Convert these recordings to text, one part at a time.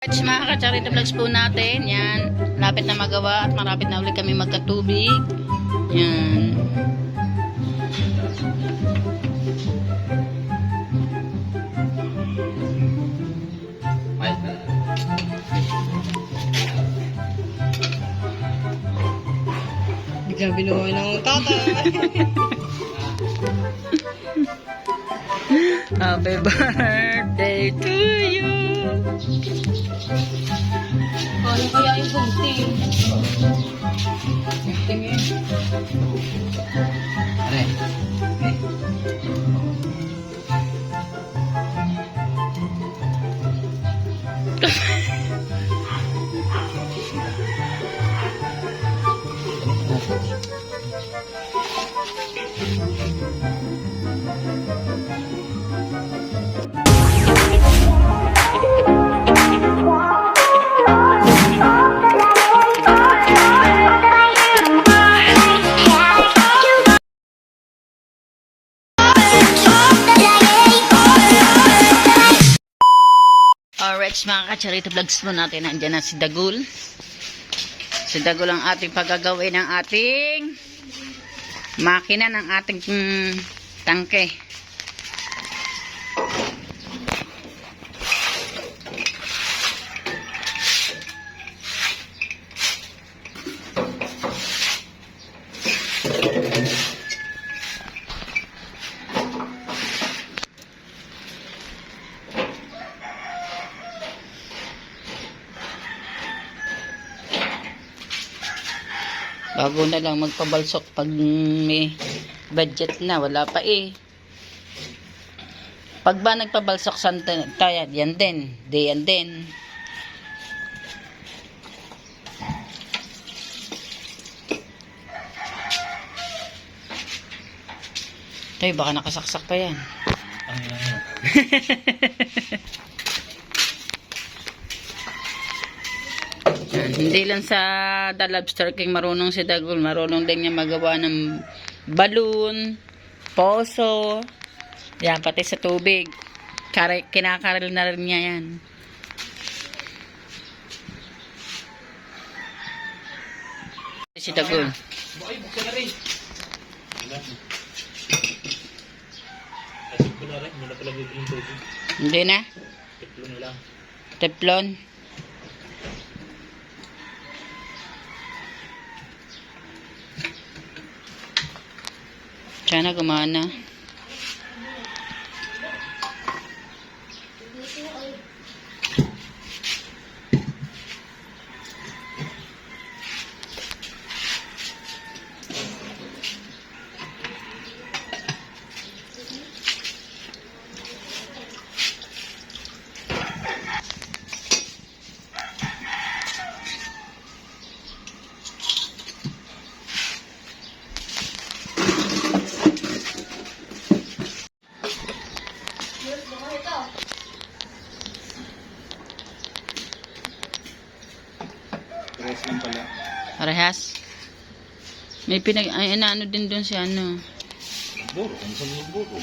Mga ka-charity vlogs po natin, yan, lapit na magawa at marapit na ulit kami magkatubig. Yan. Biglang binuhay ng tatay. Happy birthday to you. Ano kaya yung gunting? Gunting eh. Alright, mga ka-charity vlogs po natin, nandiyan na si Dagul. Si Dagul ang ating paggagawin ng ating makina ng ating tangke. Bago na lang magpabalsok pag may budget na, wala pa eh. Pag ba nagpabalsok tayo, yan din, yan din. Tay, baka nakasaksak pa yan. Hindi lang sa The Lobster King marunong si Dagul, marunong din niya magawa ng balloon, poso, yan, pati sa tubig. Kinakaril na rin niya yan. Si Dagul. Hindi na? Teflon. Sana gumana. Parehas. May ano din doon si ano. Buro, ano sa mga buro?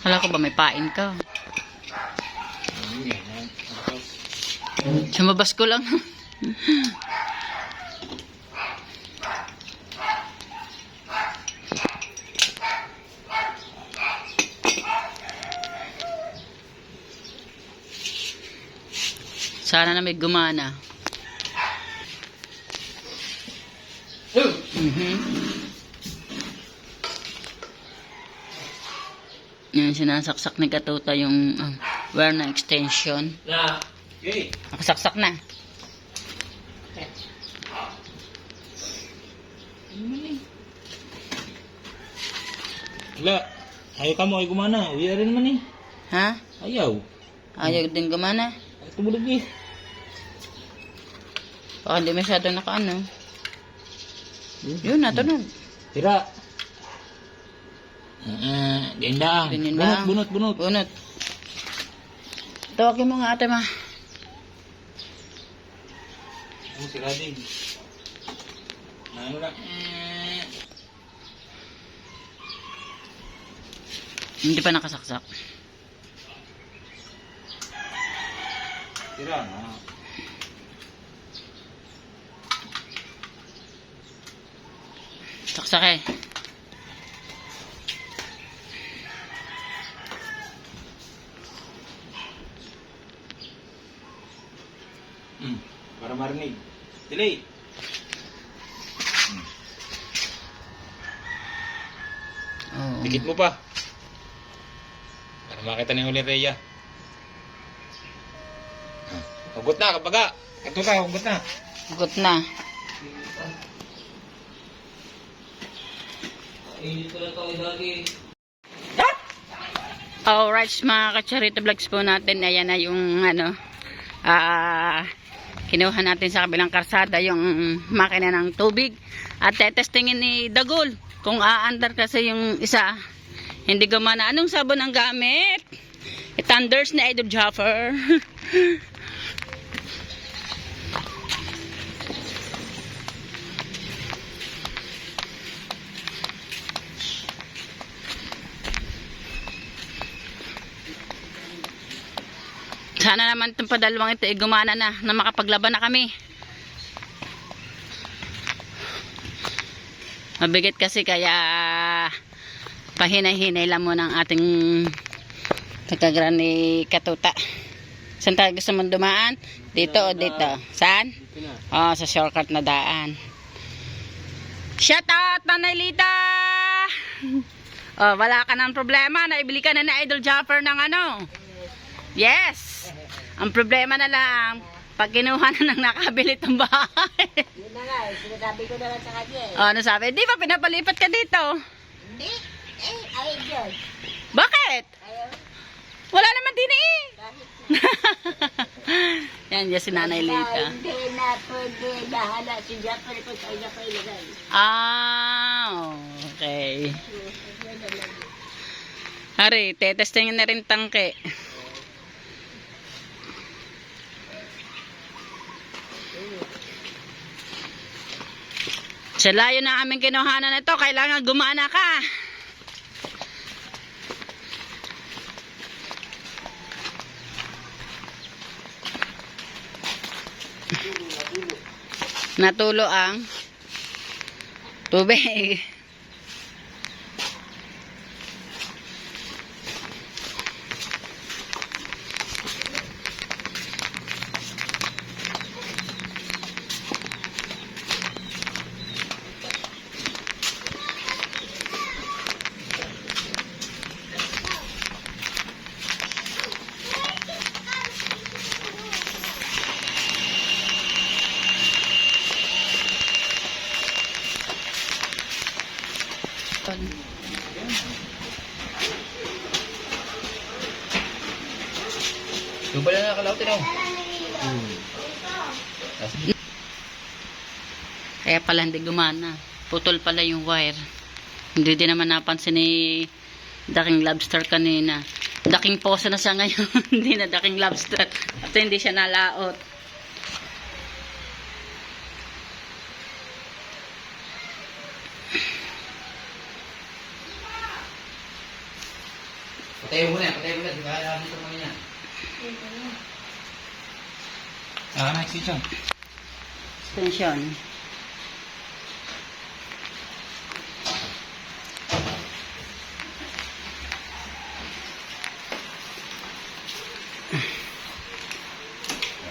Kala ko ba may pain ka? Hindi yan. Sumabas ko lang. Sana na may gumana. Yan, sinasaksak ni Katuta yung wire na extension. Okay. Nakasaksak na. Wala. Ayaw ka mo, ay gumana. Uwi rin naman eh. Ha? Ayaw. Ayaw din gumana. Ay, tumulog eh. Baka hindi masyado nakaano. Yun, natunog. Tira. Gendang. Ganyan Bunot, lang. bunot, bunot. Bunot. Tawagin mo nga ate ma. Ano si Rading? Ano na? Hindi pa nakasaksak. Tira na. Saksak eh. Para marinig. Delay. Oo. Dikit mo pa. Para makita ni Uli Rhea. Hugot na, kabaga. Ito ka, hugot na. Hugot na. Alright, mga kacharito vlogs po natin. Ayan na yung kinuha natin sa kabilang karsada yung makina ng tubig. At testingin ni Dagol kung aandar kasi yung isa. Hindi gumana. Anong sabon ang gamit? Thunders ni Idol Jaffer. Sana naman itong padalawang ito gumana na makapaglaban na kami. Mabigat kasi kaya pahinay-hinay lang muna ang ating pagkagran ni Katuta. Saan tayo gusto mong dumaan? Dito o dito? Saan? Oh, sa shortcut na daan. Shout out, Nanay-Lita! Oh, wala ka ng problema. Naibili ka na Idol Jaffer ng ano? Yes! Ang problema na lang, pag kinuha na ng nakabili itong bahay. Yun na nga, sinasabi ko na lang sa kanya eh. Oh, ano sabi? Di ba pinapalipat ka dito? Hindi. Ayaw yun. Bakit? Ayaw. Wala naman din eh. Kahit Yan, yan si Nanay Lita. hindi na pwede nahala si Jaffer kung saan niya pa ilagay. Ah, okay. Hari, tetestingin na rin tangke. Sa layo na aming kinuhanan nito, kailangan gumana ka. Natulo ang tubig. Tubal na nakalaw, tinaw. Kaya pala hindi gumana. Putol pala yung wire. Hindi din naman napansin ni Daking Lobster kanina. Daking posa na siya ngayon. Hindi na Daking Lobster. At hindi siya nalaot. Patayin mo na. Di ba? Alam dito mo na. Extension. Extension.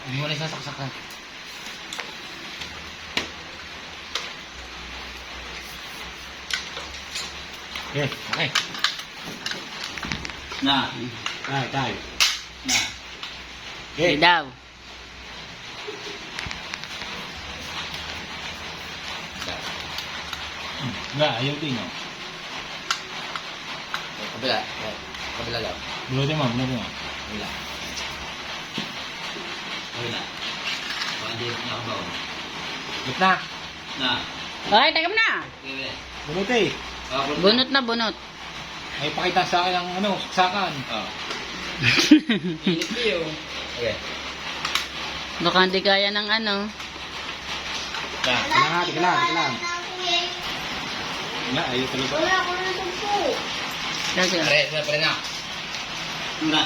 Hindi mo na isasaksakan. Okay. Na. Tay. Na. Okay daw. Ayaw din, no? Kabila. Kabila daw. Bunutin mo. Kabila. Baka hindi na ako baon. Gitna. Na. Okay, tagam na. Okay. Bunuti. Bunot na bunot. May pakita sa akin ang saksakan. Init niyo. Okay. Baka hindi kaya ng ano. Tika lang. Ayaw talaga. Kasi, Pare na. Na.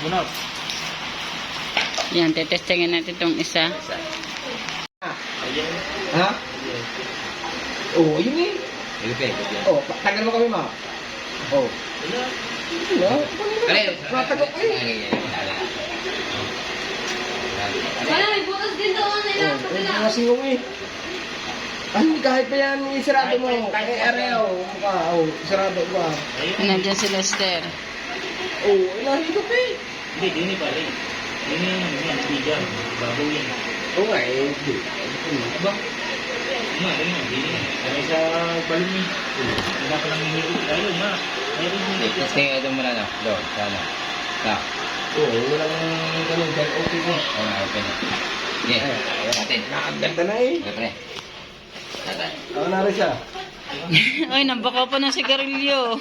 Bunot. yan, tetestingin natin itong isa. Ha? Oo, yun eh. Okay. Oh, tagal mo kami, ma. Oh. Wala. Pare. Matagal ko eh. Wala, may bukas din doon. Oh, yung mga singong eh. Ano, kahit pa yan, isarado mo. Eh, areo. Oh, isarado ko. Nandiyan si Lester. Oh, nahigop eh. Hindi, dini pare. Dini yan, bigan. Babuyin. Oo nga eh. Ba? Dini. Kaya sa balon eh. Wala pa lang hinigit. Ayun, ma. Testing ito muna na. Doon, sana. Na. Oo, walang ganun. Okay ko. Okay na. Okay. Natin. Nakaganda na eh. Okay, pre. Natin. Ako na rin siya. Ay, nabaka pa ng sigarilyo.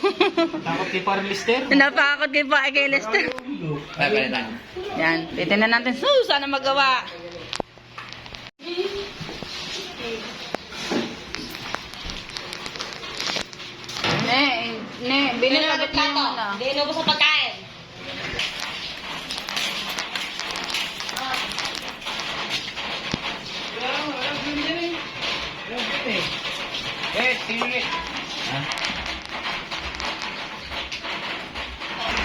Takot kay Parang Lister. Napakakot kay Lester. Pare na. Yan, titignan natin. Sana magawa. Binalabot mo yung ano. Hindi inubos sa pagkain. Sige.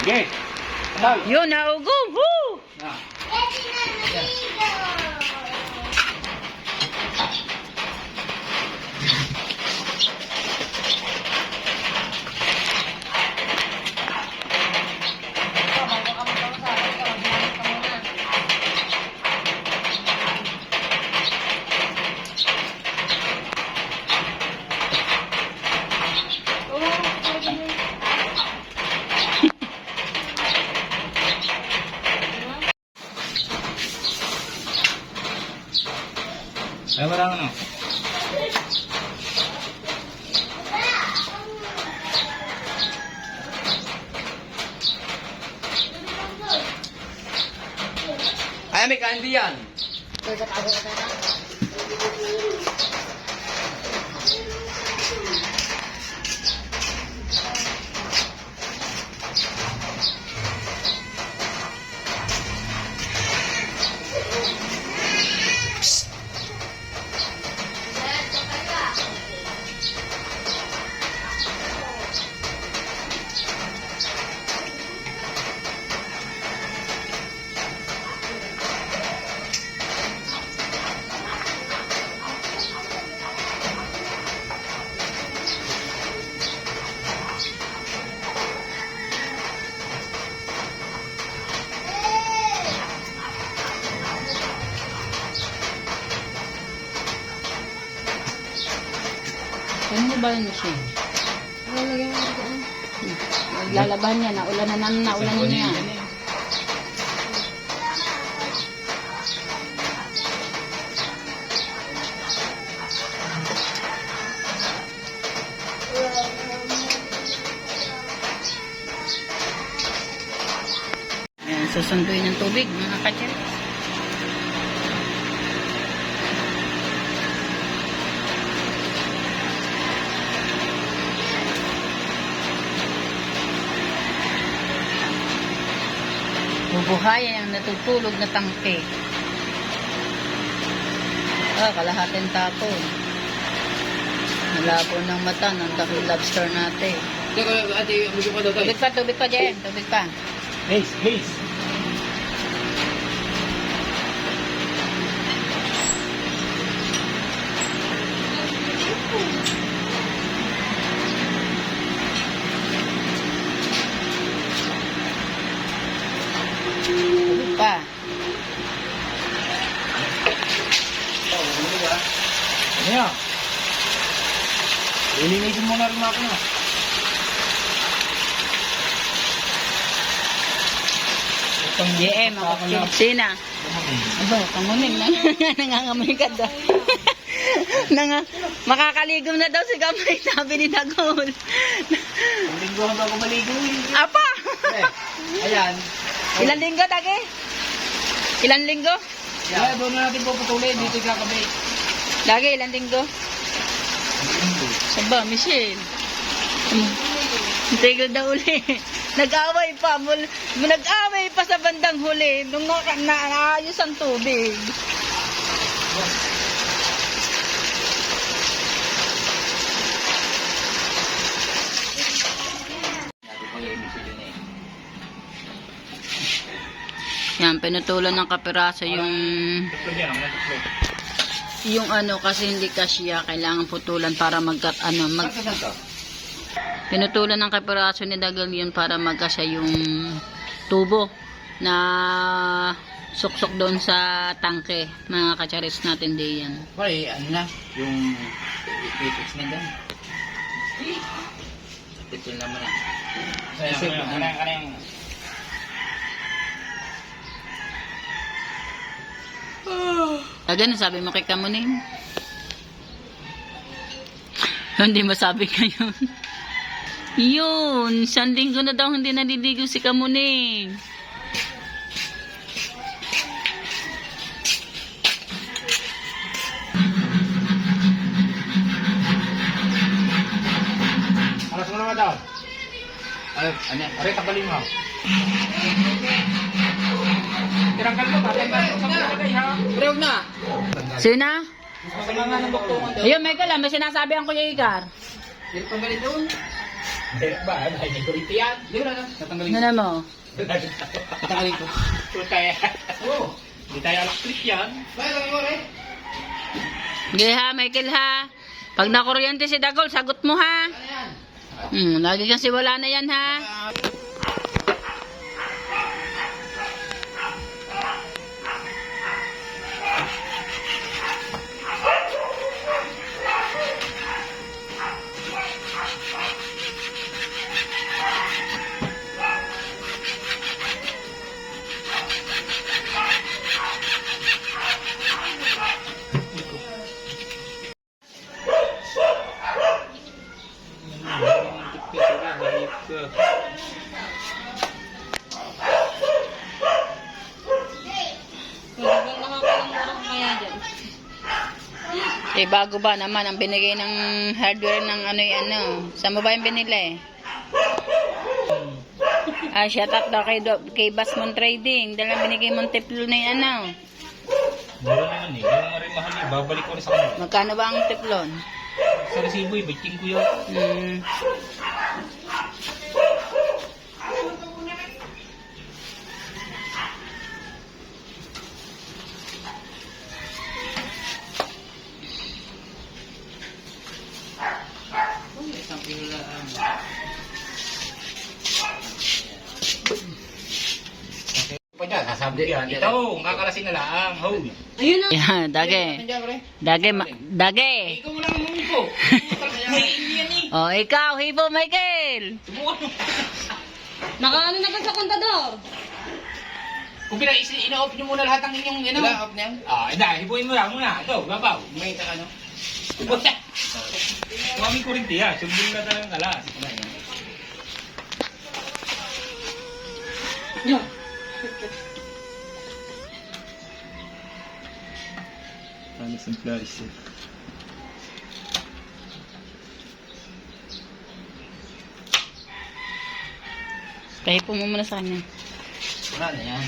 Okay. Yun, naugong. Woo! Ay, marang ano? Ay, may candy yan. Ano mo ba yun siya? Naglalaban niya, naulanan na niya. Ayan, susunduin ng tubig, mga kachay. Mabuhayan ang natutulog na tangke. Kalahating tapo. Malabo ng mata ng dakil lobster natin. Ate, gusto ko daw tayo. Tubig pa, Jen. Tubig pa. Haze. Tubig pa. Ano yan? Lilinisin mo na rin ako na. Itong GM, ako Sina. Aba, kamunin na. Nangangamoy ka daw. Makakaligom na daw si Gamay, sabi ni Dagol. Linggo ba ako maligo? Apa! Ayan. Ilan linggo, Dagi? Ilan linggo? Yeah, doon na natin puputulin. Dito kakabi. Dagi, ilan linggo? Saba, Michelle. Tigil na uli. Nag-away pa. Nag-away pa sa bandang huli. Nung naayos ang tubig. Yan, pinutulan ng kapiraso yung ano kasi hindi kasya, kailangan putulan para pinutulan ng kapiraso ni Dagal yun para magkasya yung tubo na suksok doon sa tangke, mga kacharis natin diyan. Pare, ano na? Yung fix na doon. Ito naman na. Kanang. Agad, sabi mo kay Kamuning? Hindi masabi kayo. Yun, isang linggo na daw hindi naliligo si Kamuning. Alas mo naman daw. Ano? Aray, tabalin mo. Tiranggal mo, tatanggal mo sa mga lagay, ha? Pero huwag na. Sina? Masama nga ng buktungan doon. Ayun, Michael, may sinasabi ang Kuya Igar. Pero tanggalin doon. Ba, ay, may kuriti yan. Hindi wala na. Tatanggalin Ano ko. mo? Tatanggalin ko. Kaya, hindi tayo electric yan. Bakit mo rin? Hindi ha, Michael ha. Pag nakuryente si Dagol, sagot mo ha. Lagi kasi wala na yan ha. Bago ba naman ang binigay ng hardware ng saan mo ba yung binili? Shout out daw kay Basmon Trading. Dahil binigay mong tiplo na yung Mura naman eh. Yung rin mahal eh. Babalik ko rin sa kanila. Magkano ba ang tiplon? Sa resibo eh. Biting ko yun. Isang kilo lang. Pa dyan, nasabi yan. Ito, kakalasin na lang. Ho. Yan, Dage. Dage. Ikaw mo lang ang mungko. Oh, ikaw, Hibo Michael. Nakaano na ba sa kontador? Kung ina-off nyo muna lahat ng inyong Wala, off na yan. Hibuin mo lang muna. Ito, babaw. May ano? Mami kurinti ha. Sundin na talagang kalas. Ano sa Flores eh. Kahipo mo muna sa kanya. Wala na yan.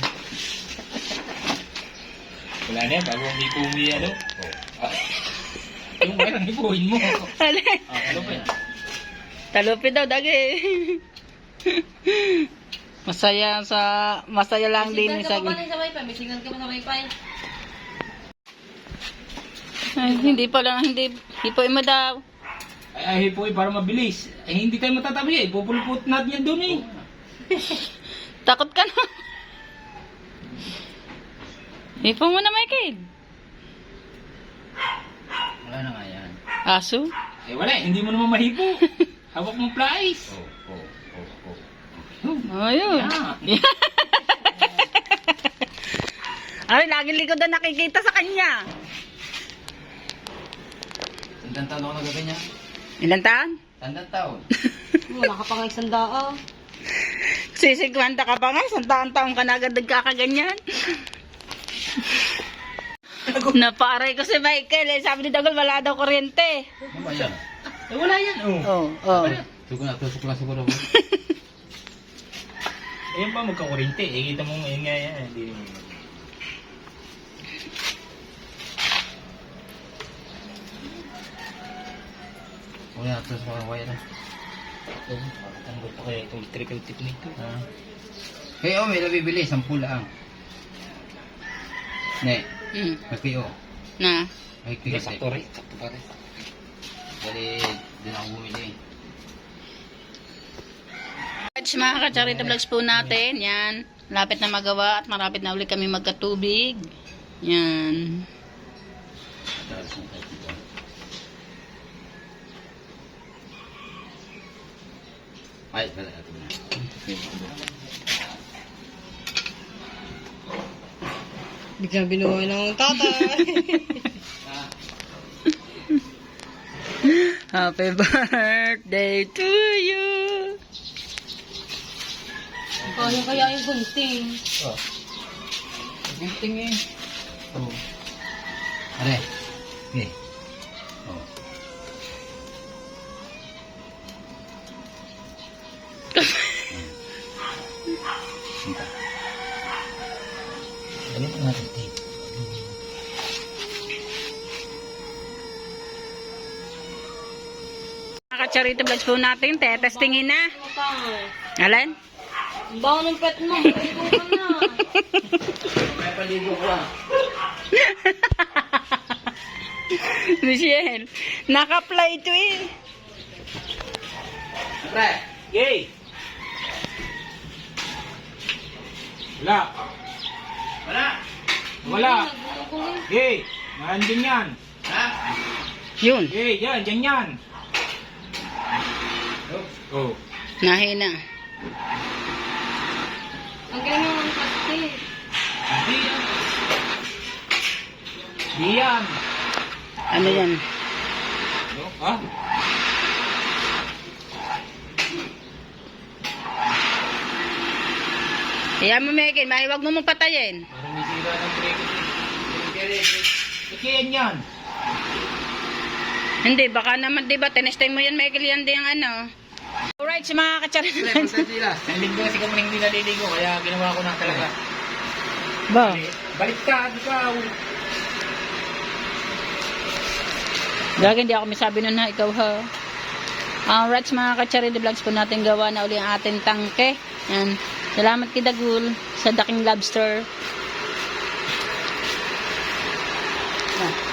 Wala na yan, bago ang hipo mo yan, ano? Yung kaya ang hipuin mo. Alin? Ano pa yan? Talupi daw, dagi. Masaya lang din sa Ay, hindi hipoy mo daw. Ay, hipuin para mabilis. Ay, hindi tayo matatabi eh. Pupulput natin yan doon eh. Takot ka na. Hipo mo na, Michael. Wala na nga yan. Aso? Eh wala, hindi mo naman mahipo. Hawak mo flies. Ayun. Yeah. Ay, lagi likod na nakikita sa kanya. Tandang taon ako nagaganyan. Ilan taon? Tandang taon. Wala ka pa nga isang daan. Sisikwanta ka pa nga, 100 taong ka na agad nagkakaganyan. Napaaray ko si Michael eh. Sabi ni Dagol, wala daw kuryente. Ano ba yan? Eh wala yan. Oh. Oh. Tusok na siguro mo. Ayun pa magkakurinte. Eh kita mo ngayon nga yan. Hindi naman. Wala, tusok na wire na. Tanggol pa kaya itong electrical tip nito. Hey, may nabibili. 10 lang. Ne, okay, Na. Ay, Hindi, sakto rin. Sakto pa rin. Bali, din ako bumili. Mga ka-charity vlogs po natin. Yan. Lapit na magawa at marapit na ulit kami magkatubig. Yan. Ay, wala ito na. Biglang binuhay ng tatay. Happy birthday to you. Kaya kaya yung gunting. Gunting eh. Oh. Are. Okay. Oh. Sinta. Ano pa natin tape? Mga ka-charity vlogs po natin. Testingin na. Alan? Ang baho ng pet mo. Paligo ka na. May paligo ko ah. Michelle, naka-fly ito eh. Pre. Yay! Wala. Wala. Wala. Yay! Nandun yan. Ha? Yun, Yay! Yan, yan yan. Oh. nahina. Ang ganyan ang plastic. Hindi yan. Hindi yan. Ano yan? No? Ha? Kaya mo, Megan, mahiwag mo mong patayin. Parang may sira ng brake. Ito yan yan. Hindi, baka naman, di ba, tinesting mo yan, Megan, yan din ang ano. Alright, sa mga ka-charity Pre, vlogs. magkasila. Naliligo kasi kami hindi naliligo kaya ginawa ko na talaga. Ba? Baliktad ikaw. Gagi, hindi ako may sabi nun ha, ikaw ha. Alright, sa mga ka-charity vlogs po natin gawa na uli ang ating tangke. Yan. Salamat kay Dagul sa Daking Lobster. Ah.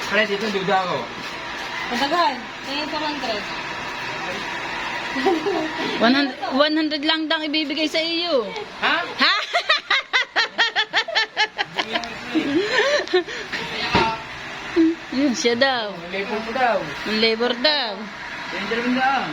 Pre, dito duda ako. Matagal. Tingin pa 100 lang dang ibibigay sa iyo. Ha? Ha? Yun, siya daw. Labor mo daw. Ang labor daw. Yan, 200.